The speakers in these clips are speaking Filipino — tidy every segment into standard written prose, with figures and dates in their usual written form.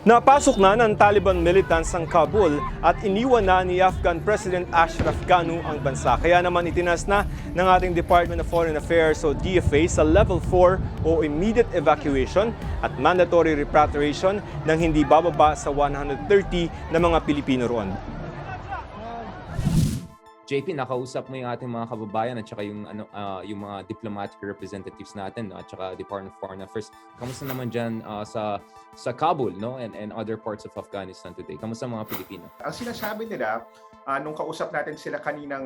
Napasok na ng Taliban militants ang Kabul at iniwan na ni Afghan President Ashraf Ghani ang bansa. Kaya naman itinas na ng ating Department of Foreign Affairs o DFA sa Level 4 o immediate evacuation at mandatory repatriation ng hindi bababa sa 130 na mga Pilipino roon. JP, nakausap mo yung ating mga kababayan at saka yung mga diplomatic representatives natin, no? At saka Department of Foreign Affairs. Kamusta naman dyan sa Kabul, no? And other parts of Afghanistan today? Kamusta mga Pilipino? Ang sinasabi nila, nung kausap natin sila kaninang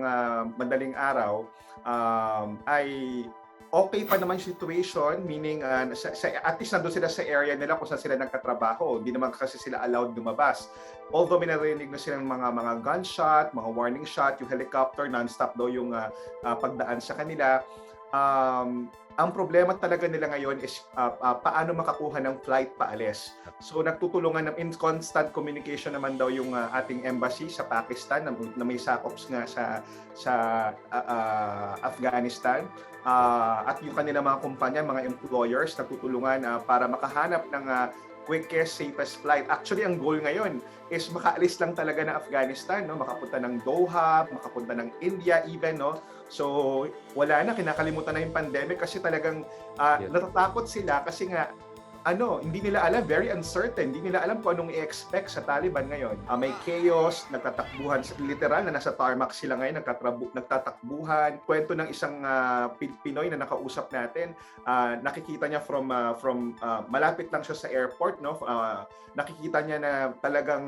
madaling araw, ay okay pa naman yung situation, meaning at least nandun sila sa area nila kung saan sila nagkatrabaho. Hindi naman kasi sila allowed lumabas. Although minarinig na silang mga gunshot, mga warning shot, yung helicopter, non-stop daw yung pagdaan sa kanila. Ang problema talaga nila ngayon is paano makakuha ng flight paalis. So nagtutulungan in constant communication naman daw yung ating embassy sa Pakistan na may sakops nga sa Afghanistan. At yung kanilang mga kumpanya, mga employers, nagtutulungan para makahanap ng quickest, safest flight. Actually, ang goal ngayon is makaalis lang talaga ng Afghanistan, no? Makapunta ng Doha, makapunta ng India even, no? So, wala na, kinakalimutan na yung pandemic kasi talagang natatakot sila kasi nga hindi nila alam, very uncertain. Hindi nila alam kung anong i-expect sa Taliban ngayon. May chaos, nagtatakbuhan, literal na nasa tarmac sila ngayon, nagtatakbuhan. Kwento ng isang Pinoy na nakausap natin, nakikita niya from malapit lang siya sa airport, no? Nakikita niya na talagang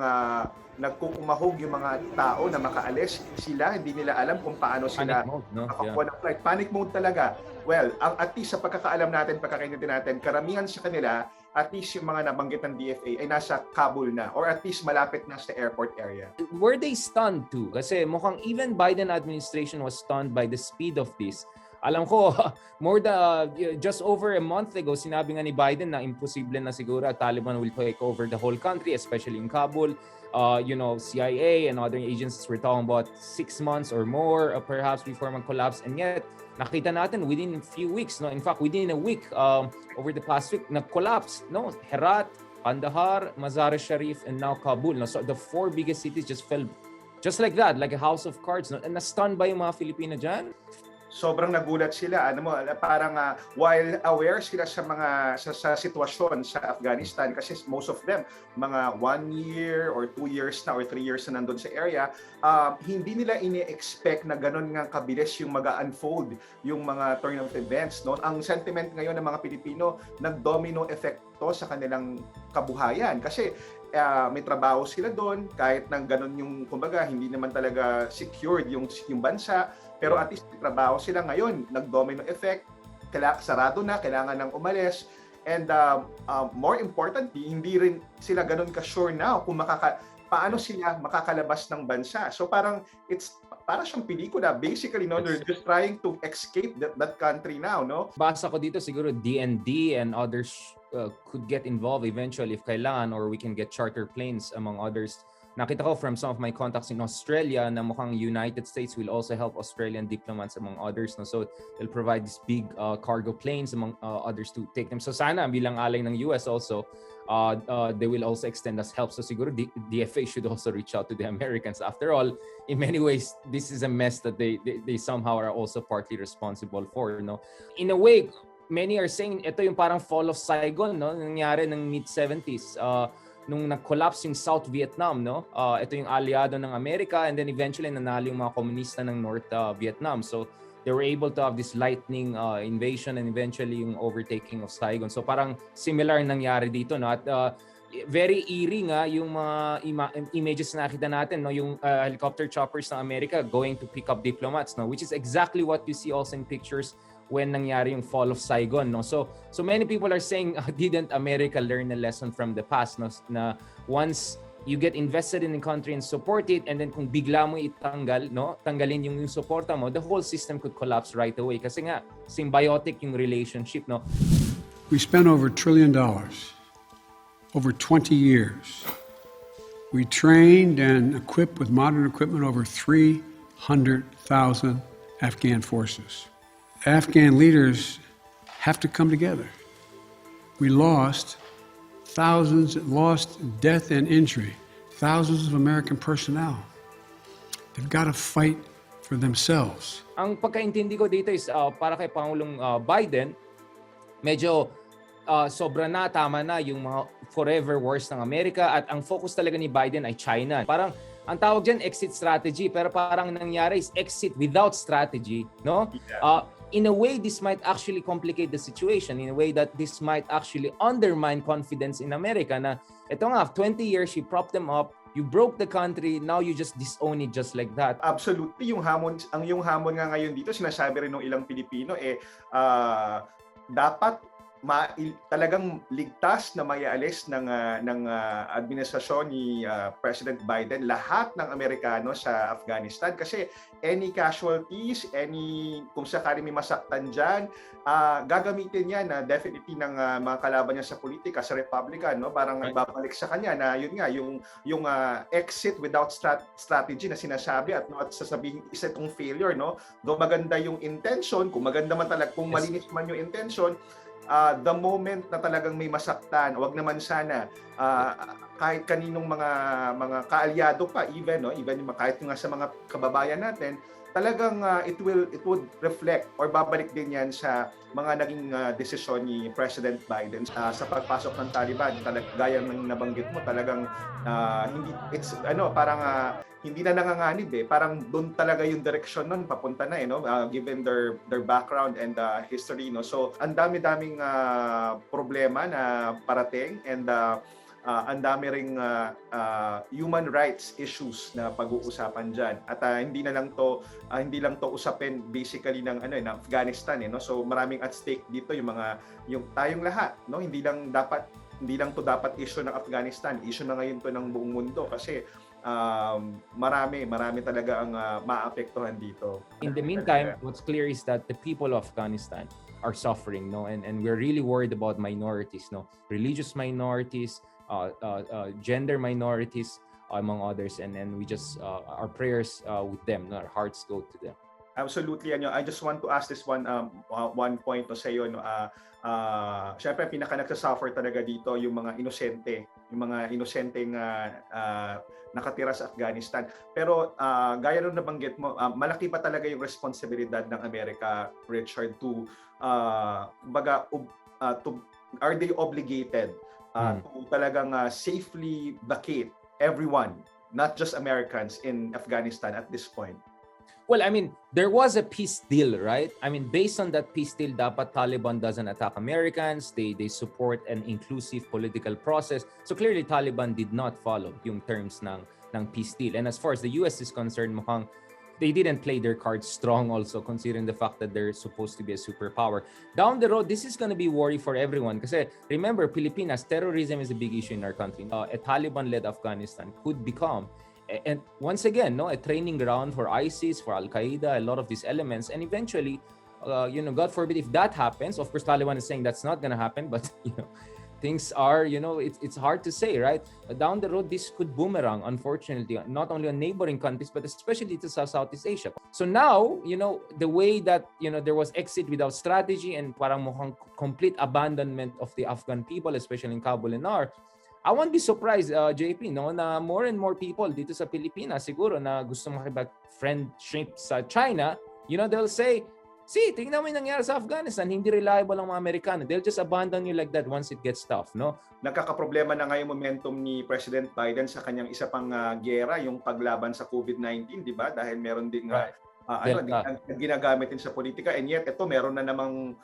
nagkukumahog yung mga tao na makaalis. Sila, hindi nila alam kung paano sila makakuha ng flight. Panic mode talaga. Well, at least sa pagkakaalam natin, pagkakaintindi natin, karamihan sa kanila, at least yung mga nabanggit ng DFA ay nasa Kabul na or at least malapit na sa airport area. Were they stunned too? Kasi mukhang even Biden administration was stunned by the speed of this. Alam ko, just over a month ago, sinabi nga ni Biden na imposible na siguro at Taliban will take over the whole country, especially in Kabul. CIA and other agencies were talking about 6 months or more perhaps before mag-collapse. And yet, nakita natin within a few weeks, no? In fact, within a week, over the past week, nag-collapse, no? Herat, Kandahar, Mazar-e-Sharif, and now Kabul. No? So the 4 biggest cities just fell just like that, like a house of cards. No? And na-stunned ba yung mga Filipino dyan? Sobrang nagulat sila, parang while aware sila sa sitwasyon sa Afghanistan kasi most of them mga 1 year or 2 years na or 3 years na nandun sa area, hindi nila ini-expect na ganun nga kabilis yung mag-unfold yung mga turn of events, no? Ang sentiment ngayon ng mga Pilipino, nag-domino effect to sa kanilang kabuhayan kasi may trabaho sila doon kahit nang ganun yung kumbaga hindi naman talaga secured yung bansa. Pero at least trabaho sila ngayon, nag-domino effect, sarado na, kailangan nang umalis. And more importantly, hindi rin sila ganun ka-sure now kung paano sila makakalabas ng bansa. So parang siyang pelikula. Basically, no, they're just trying to escape that country now, no? Basa ko dito siguro DND and others could get involved eventually if kailangan, or we can get charter planes among others. Nakita ko from some of my contacts in Australia na mukhang United States will also help Australian diplomats among others. No? So they'll provide these big cargo planes among others to take them. So sana bilang alay ng US also, they will also extend us help. So siguro DFA should also reach out to the Americans. After all, in many ways, this is a mess that they somehow are also partly responsible for. No? In a way, many are saying ito yung parang fall of Saigon, no? Nangyari ng mid-70s. Nung nag-collapse yung South Vietnam, no? Ito yung aliado ng Amerika, and then eventually nanalo yung mga komunista ng North Vietnam. So they were able to have this lightning invasion and eventually yung overtaking of Saigon. So parang similar nangyari dito, no? At very eerie nga yung mga images na nakita natin, no? Yung helicopter choppers ng Amerika going to pick up diplomats, no? Which is exactly what you see also in pictures when nangyari yung fall of Saigon, no? So many people are saying, didn't America learn a lesson from the past, no? Na once you get invested in the country and support it, and then kung bigla mo itanggal, no? Tanggalin yung suporta mo, the whole system could collapse right away. Kasi nga, symbiotic yung relationship, no? We spent over $1 trillion over 20 years. We trained and equipped with modern equipment over 300,000 Afghan forces. Afghan leaders have to come together. We lost death and injury, thousands of American personnel. They've got to fight for themselves. Ang pagkaintindi ko dito is para kay Pangulong Biden, medyo sobra na, tama na yung mga forever wars ng Amerika at ang focus talaga ni Biden ay China. Parang ang tawag dyan, exit strategy, pero parang nangyari is exit without strategy, no? In a way, this might actually complicate the situation, in a way that this might actually undermine confidence in America na ito nga, 20 years, you prop them up, you broke the country, now you just disown it just like that. Absolutely, yung hamon nga ngayon dito, sinasabi rin ng ilang Pilipino, dapat talagang ligtas na maialis ng administrasyon ni President Biden lahat ng Amerikano sa Afghanistan kasi any casualties, kung sakali may masaktan dyan, gagamitin niya na definitely ng mga kalaban niya sa politika, sa Republican, no? Parang babalik sa kanya na yun nga, yung exit without strategy na sinasabi at sasabihin isa itong failure, no? Though maganda yung intention, kung maganda man talaga, kung malinis man yung intention, the moment na talagang may masaktan, wag naman sana kahit kaninong mga kaalyado pa even kahit nga sa mga kababayan natin, talagang it would reflect or babalik din yan sa mga naging desisyon ni President Biden sa pagpasok ng Taliban. Gaya ng nabanggit mo, talagang hindi na nanganganib parang doon talaga yung direction nun papunta na given their background and history, no. So ang dami-daming problema na parating and ang dami ring human rights issues na pag-uusapan diyan. At hindi lang to usapin basically ng Afghanistan, no. So maraming at stake dito yung tayong lahat, no. Hindi lang to dapat issue ng Afghanistan, issue na ngayon to ng buong mundo kasi marami talaga ang maapektuhan dito. In the meantime, what's clear is that the people of Afghanistan are suffering, no, and we're really worried about minorities, no, religious minorities, gender minorities, among others, and we just our prayers with them, no, our hearts go to them. Absolutely, I just want to ask this one point sa iyo, no. Syempre pinaka nagsasuffer talaga dito yung mga inosenteng nakatira sa Afghanistan. Pero gaya nung nabanggit mo, malaki pa talaga yung responsibilidad ng Amerika, Richard, are they obligated to talagang safely vacate everyone, not just Americans in Afghanistan at this point? Well, I mean, there was a peace deal, right? I mean, based on that peace deal, dapat Taliban doesn't attack Americans. They support an inclusive political process. So clearly, Taliban did not follow yung terms ng peace deal. And as far as the US is concerned, mukhang they didn't play their cards strong also, considering the fact that they're supposed to be a superpower. Down the road, this is going to be worry for everyone. Kasi remember, Pilipinas, terrorism is a big issue in our country. A Taliban-led Afghanistan could become, and once again, no, a training ground for ISIS, for Al-Qaeda, a lot of these elements, and eventually, God forbid if that happens. Of course, Taliban is saying that's not going to happen, but things are, it's hard to say, right? Down the road, this could boomerang, unfortunately, not only on neighboring countries, but especially to Southeast Asia. So now, the way that, there was exit without strategy and parang mukhang complete abandonment of the Afghan people, especially in Kabul and Nar, I won't be surprised, JP, no, na more and more people dito sa Pilipinas, siguro na gusto makipag-friendship sa China, they'll say, see, tingnan mo yung nangyari sa Afghanistan, hindi reliable ang mga Amerikano. They'll just abandon you like that once it gets tough, no? Nagkakaproblema na ngayon momentum ni President Biden sa kanyang isa pang gera, yung paglaban sa COVID-19, di ba? Dahil meron din ginagamit din sa politika, and yet ito meron na namang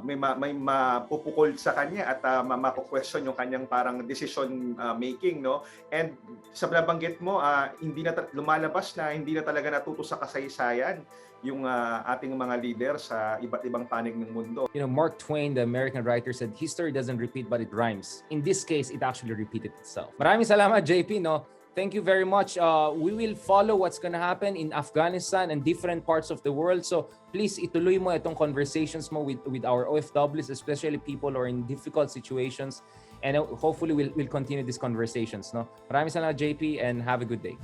may mapupukol sa kanya at mapo-question yung kanyang parang decision making, no. And sa nabanggit mo, hindi na lumalabas na hindi na talaga natuto sa kasaysayan yung ating mga leader sa iba't ibang panig ng mundo. Mark Twain, the American writer, said history doesn't repeat but it rhymes. In this case, it actually repeated itself. Maraming salamat, JP, no. Thank you very much. We will follow what's going to happen in Afghanistan and different parts of the world. So please ituloy mo itong conversations mo with our OFWs, especially people who are in difficult situations. And hopefully we'll continue these conversations. No? Maraming salamat, JP, and have a good day.